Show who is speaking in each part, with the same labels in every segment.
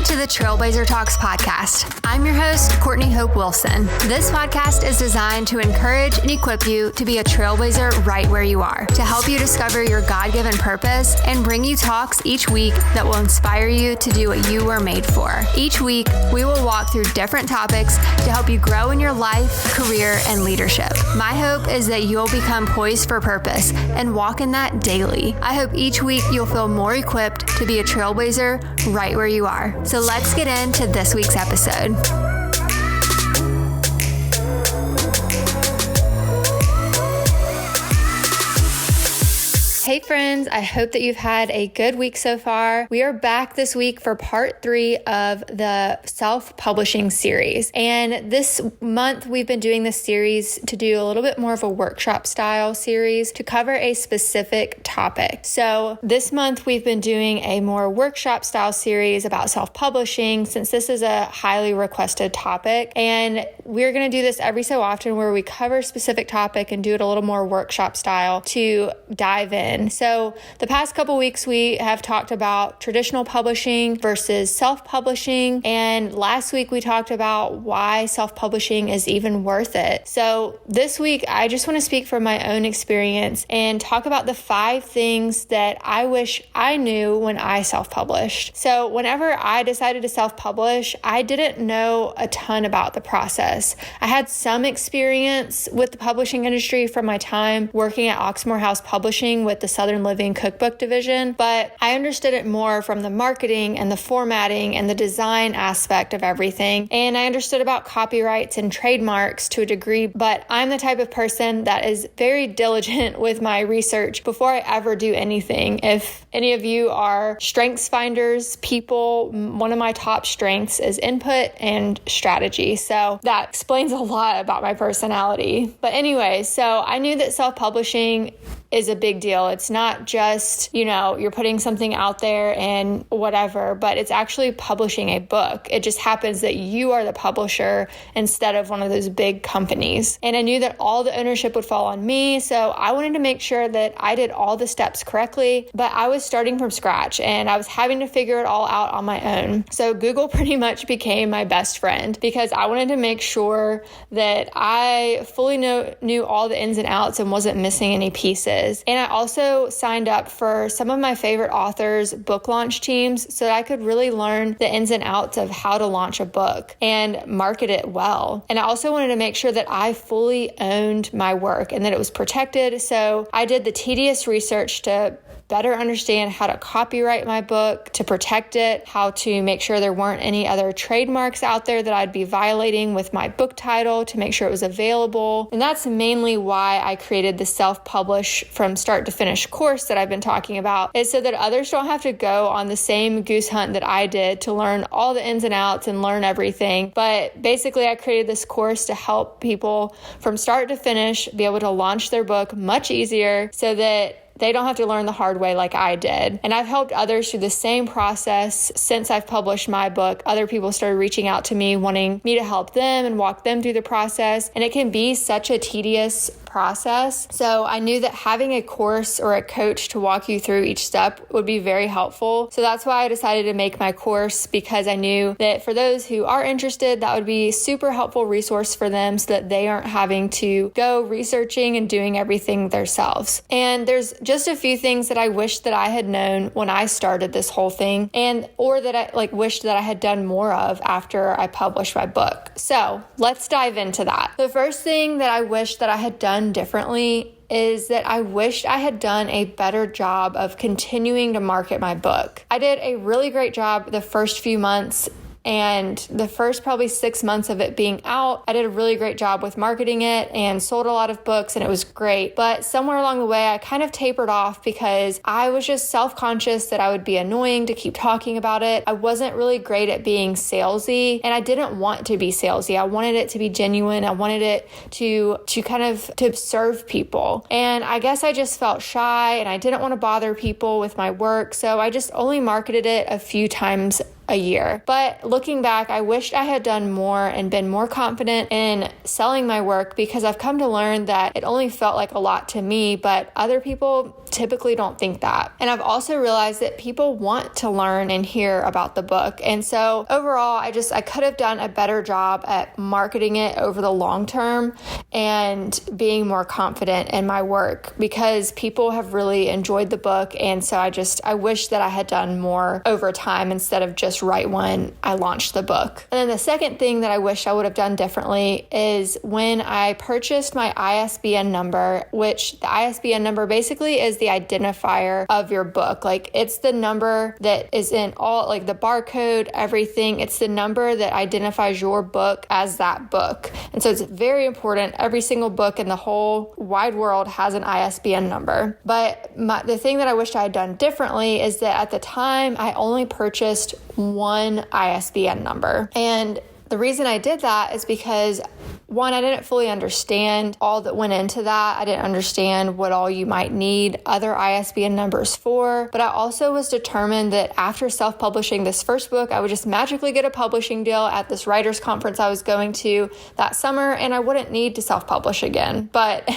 Speaker 1: to the Trailblazer Talks podcast. I'm your host, Courtney Hope Wilson. This podcast is designed to encourage and equip you to be a trailblazer right where you are, to help you discover your God-given purpose and bring you talks each week that will inspire you to do what you were made for. Each week, we will walk through different topics to help you grow in your life, career, and leadership. My hope is that you'll become poised for purpose and walk in that daily. I hope each week you'll feel more equipped to be a trailblazer right where you are. So let's get into this week's episode. Hey friends, I hope that you've had a good week so far. We are back this week for part 3 of the self-publishing series. And this month we've been doing this series to do a little bit more of a workshop style series to cover a specific topic. So this month we've been doing a more workshop style series about self-publishing since this is a highly requested topic. And we're going to do this every so often where we cover a specific topic and do it a little more workshop style to dive in. So the past couple weeks, we have talked about traditional publishing versus self-publishing. And last week, we talked about why self-publishing is even worth it. So this week, I just want to speak from my own experience and talk about the 5 things that I wish I knew when I self-published. So whenever I decided to self-publish, I didn't know a ton about the process. I had some experience with the publishing industry from my time working at Oxmoor House Publishing with the Southern Living Cookbook division, but I understood it more from the marketing and the formatting and the design aspect of everything. And I understood about copyrights and trademarks to a degree, but I'm the type of person that is very diligent with my research before I ever do anything. If any of you are strengths finders people, one of my top strengths is input and strategy. So that explains a lot about my personality. But anyway, so I knew that self-publishing is a big deal. It's not just, you're putting something out there and whatever, but it's actually publishing a book. It just happens that you are the publisher instead of one of those big companies. And I knew that all the ownership would fall on me. So I wanted to make sure that I did all the steps correctly, but I was starting from scratch and I was having to figure it all out on my own. So Google pretty much became my best friend because I wanted to make sure that I fully knew all the ins and outs and wasn't missing any pieces. And I also signed up for some of my favorite authors' book launch teams so that I could really learn the ins and outs of how to launch a book and market it well. And I also wanted to make sure that I fully owned my work and that it was protected. So I did the tedious research to better understand how to copyright my book, to protect it, how to make sure there weren't any other trademarks out there that I'd be violating with my book title to make sure it was available. And that's mainly why I created the self-publish from start to finish course that I've been talking about, is so that others don't have to go on the same goose hunt that I did to learn all the ins and outs and learn everything. But basically, I created this course to help people from start to finish be able to launch their book much easier so that they don't have to learn the hard way like I did. And I've helped others through the same process since I've published my book. Other people started reaching out to me, wanting me to help them and walk them through the process. And it can be such a tedious process. So I knew that having a course or a coach to walk you through each step would be very helpful. So that's why I decided to make my course, because I knew that for those who are interested, that would be a super helpful resource for them so that they aren't having to go researching and doing everything themselves. And there's just a few things that I wish that I had known when I started this whole thing, or that I wished that I had done more of after I published my book. So let's dive into that. The first thing that I wish that I had done differently is that I wished I had done a better job of continuing to market my book. I did a really great job the first few months. And the first probably 6 months of it being out, I did a really great job with marketing it and sold a lot of books and it was great. But somewhere along the way, I kind of tapered off because I was just self-conscious that I would be annoying to keep talking about it. I wasn't really great at being salesy and I didn't want to be salesy. I wanted it to be genuine. I wanted it to serve people. And I guess I just felt shy and I didn't want to bother people with my work. So I just only marketed it a few times a year. But looking back, I wished I had done more and been more confident in selling my work, because I've come to learn that it only felt like a lot to me, but other people typically don't think that. And I've also realized that people want to learn and hear about the book. And so overall, I could have done a better job at marketing it over the long term and being more confident in my work, because people have really enjoyed the book. And so I wish that I had done more over time instead of just right when I launched the book. And then the second thing that I wish I would have done differently is when I purchased my ISBN number, which the ISBN number basically is the identifier of your book. Like, it's the number that is in all, like the barcode, everything. It's the number that identifies your book as that book. And so it's very important. Every single book in the whole wide world has an ISBN number. But the thing that I wished I had done differently is that at the time, I only purchased one ISBN number. And the reason I did that is because, one, I didn't fully understand all that went into that. I didn't understand what all you might need other ISBN numbers for. But I also was determined that after self-publishing this first book, I would just magically get a publishing deal at this writers conference I was going to that summer, and I wouldn't need to self-publish again. But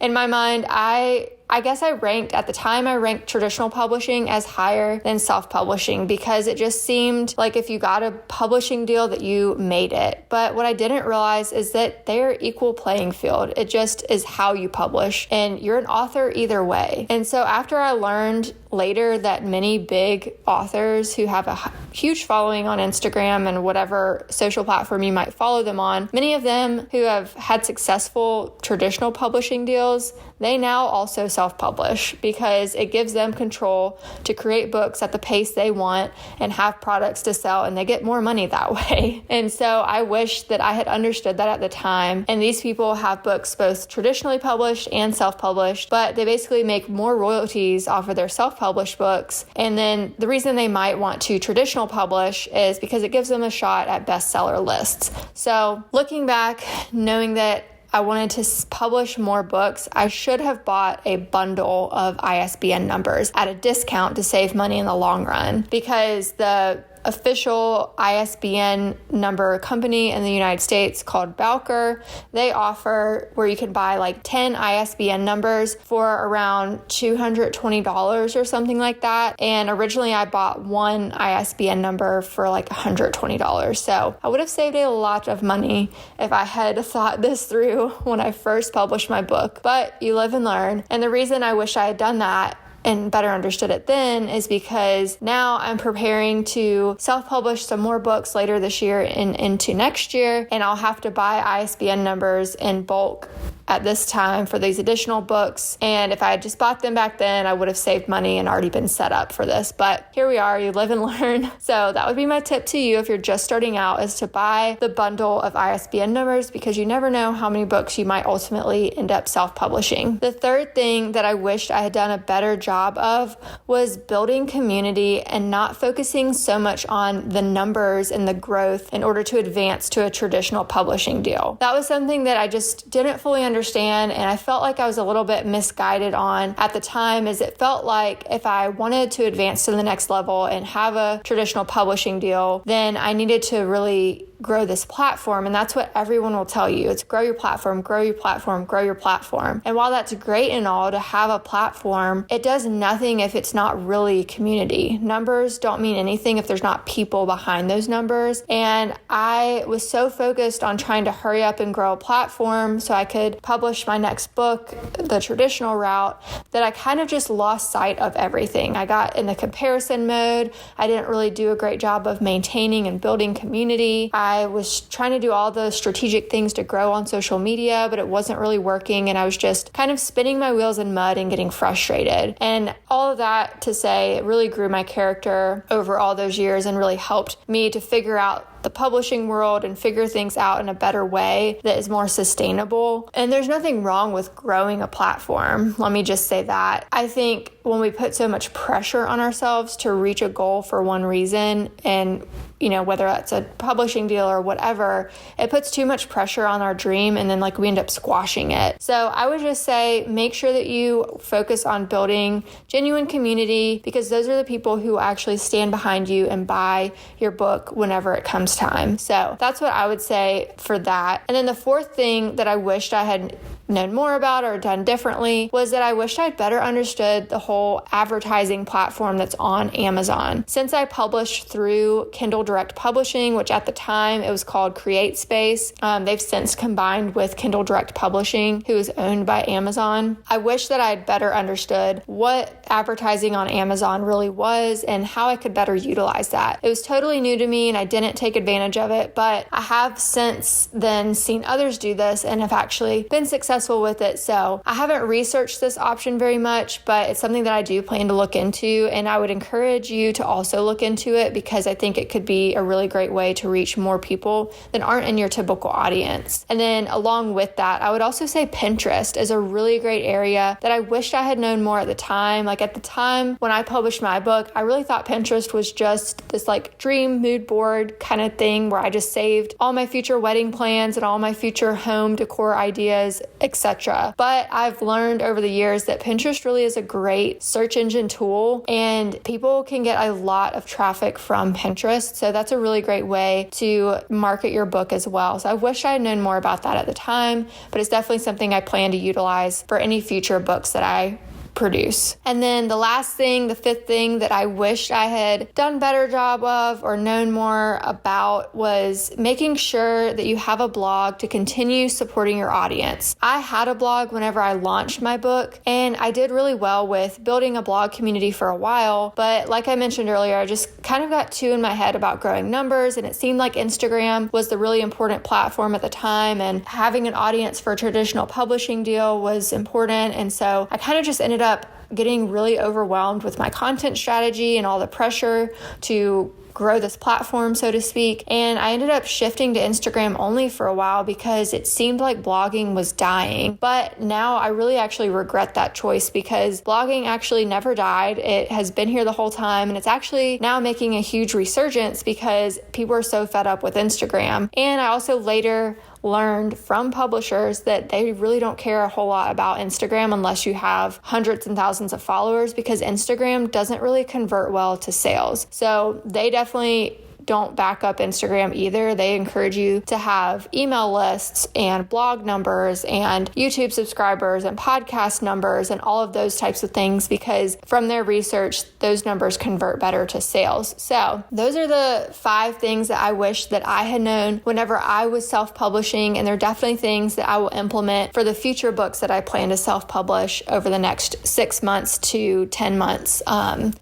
Speaker 1: in my mind, I guess I ranked traditional publishing as higher than self-publishing, because it just seemed like if you got a publishing deal that you made it. But what I didn't realize is that they're equal playing field. It just is how you publish, and you're an author either way. And so after I learned later that many big authors who have a huge following on Instagram and whatever social platform you might follow them on, many of them who have had successful traditional publishing deals, they now also self-publish, because it gives them control to create books at the pace they want and have products to sell, and they get more money that way. And so I wish that I had understood that at the time. And these people have books both traditionally published and self-published, but they basically make more royalties off of their self-published books. And then the reason they might want to traditional publish is because it gives them a shot at bestseller lists. So looking back, knowing that I wanted to publish more books, I should have bought a bundle of ISBN numbers at a discount to save money in the long run, because the official ISBN number company in the United States called Bowker, they offer where you can buy like 10 ISBN numbers for around $220 or something like that. And originally I bought one ISBN number for like $120. So I would have saved a lot of money if I had thought this through when I first published my book. But you live and learn. And the reason I wish I had done that and better understood it then is because now I'm preparing to self-publish some more books later this year and into next year, and I'll have to buy ISBN numbers in bulk at this time for these additional books. And if I had just bought them back then, I would have saved money and already been set up for this. But here we are, you live and learn. So that would be my tip to you if you're just starting out, is to buy the bundle of ISBN numbers, because you never know how many books you might ultimately end up self-publishing. The third thing that I wished I had done a better job of was building community and not focusing so much on the numbers and the growth in order to advance to a traditional publishing deal. That was something that I just didn't fully understand, and I felt like I was a little bit misguided on at the time, as it felt like if I wanted to advance to the next level and have a traditional publishing deal, then I needed to really grow this platform. And that's what everyone will tell you. It's grow your platform, grow your platform, grow your platform. And while that's great and all to have a platform, it does nothing if it's not really community. Numbers don't mean anything if there's not people behind those numbers. And I was so focused on trying to hurry up and grow a platform so I could publish my next book the traditional route, that I kind of just lost sight of everything. I got in the comparison mode. I didn't really do a great job of maintaining and building community. I was trying to do all the strategic things to grow on social media, but it wasn't really working. And I was just kind of spinning my wheels in mud and getting frustrated. And all of that to say, it really grew my character over all those years and really helped me to figure out the publishing world and figure things out in a better way that is more sustainable. And there's nothing wrong with growing a platform. Let me just say that. I think when we put so much pressure on ourselves to reach a goal for one reason, and whether that's a publishing deal or whatever, it puts too much pressure on our dream, and then we end up squashing it. So I would just say, make sure that you focus on building genuine community, because those are the people who actually stand behind you and buy your book whenever it comes time. So that's what I would say for that. And then the fourth thing that I wished I had known more about or done differently was that I wished I'd better understood the whole advertising platform that's on Amazon. Since I published through Kindle Direct Publishing, which at the time it was called CreateSpace, they've since combined with Kindle Direct Publishing, who is owned by Amazon. I wish that I'd better understood what advertising on Amazon really was and how I could better utilize that. It was totally new to me and I didn't take advantage of it, but I have since then seen others do this and have actually been successful with it. So I haven't researched this option very much, but it's something that I do plan to look into, and I would encourage you to also look into it, because I think it could be a really great way to reach more people that aren't in your typical audience. And then along with that, I would also say Pinterest is a really great area that I wished I had known more at the time. At the time when I published my book, I really thought Pinterest was just this dream mood board kind of thing where I just saved all my future wedding plans and all my future home decor ideas, etc. But I've learned over the years that Pinterest really is a great search engine tool, and people can get a lot of traffic from Pinterest. So that's a really great way to market your book as well. So I wish I had known more about that at the time, but it's definitely something I plan to utilize for any future books that I produce. And then the fifth thing that I wished I had done a better job of or known more about was making sure that you have a blog to continue supporting your audience. I had a blog whenever I launched my book, and I did really well with building a blog community for a while, but like I mentioned earlier, I just kind of got too in my head about growing numbers, and it seemed like Instagram was the really important platform at the time, and having an audience for a traditional publishing deal was important. And so I kind of just ended up getting really overwhelmed with my content strategy and all the pressure to grow this platform, so to speak. And I ended up shifting to Instagram only for a while because it seemed like blogging was dying. But now I really actually regret that choice, because blogging actually never died. It has been here the whole time, and it's actually now making a huge resurgence because people are so fed up with Instagram. And I also later learned from publishers that they really don't care a whole lot about Instagram unless you have hundreds and thousands of followers, because Instagram doesn't really convert well to sales. So they definitely don't back up Instagram either. They encourage you to have email lists and blog numbers and YouTube subscribers and podcast numbers and all of those types of things, because from their research, those numbers convert better to sales. So those are the 5 things that I wish that I had known whenever I was self-publishing, and they're definitely things that I will implement for the future books that I plan to self-publish over the next 6 months to 10 months.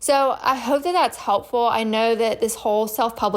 Speaker 1: So I hope that that's helpful. I know that this whole self-publishing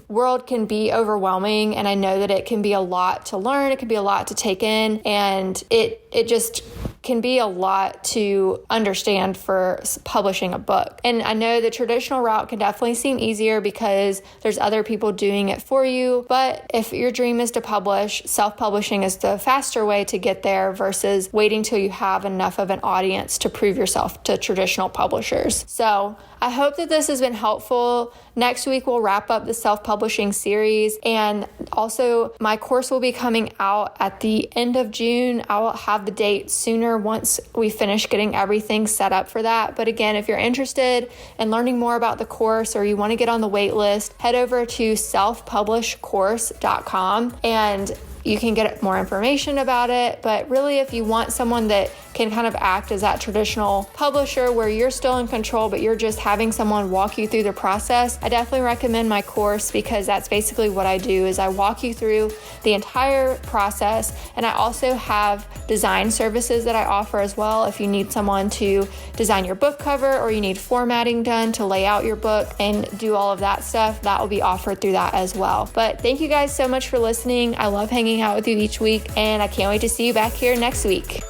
Speaker 1: world can be overwhelming, and I know that it can be a lot to learn, it can be a lot to take in, and it just can be a lot to understand for publishing a book. And I know the traditional route can definitely seem easier because there's other people doing it for you, but if your dream is to publish, self-publishing is the faster way to get there versus waiting till you have enough of an audience to prove yourself to traditional publishers. So I hope that this has been helpful. Next week, we'll wrap up the self-publishing series, and also my course will be coming out at the end of June. I will have the date sooner once we finish getting everything set up for that. But again, if you're interested in learning more about the course or you want to get on the wait list, head over to selfpublishcourse.com and you can get more information about it. But really, if you want someone that can kind of act as that traditional publisher where you're still in control, but you're just having someone walk you through the process, I definitely recommend my course, because that's basically what I do is I walk you through the entire process. And I also have design services that I offer as well. If you need someone to design your book cover, or you need formatting done to lay out your book and do all of that stuff, that will be offered through that as well. But thank you guys so much for listening. I love hanging out with you each week, and I can't wait to see you back here next week.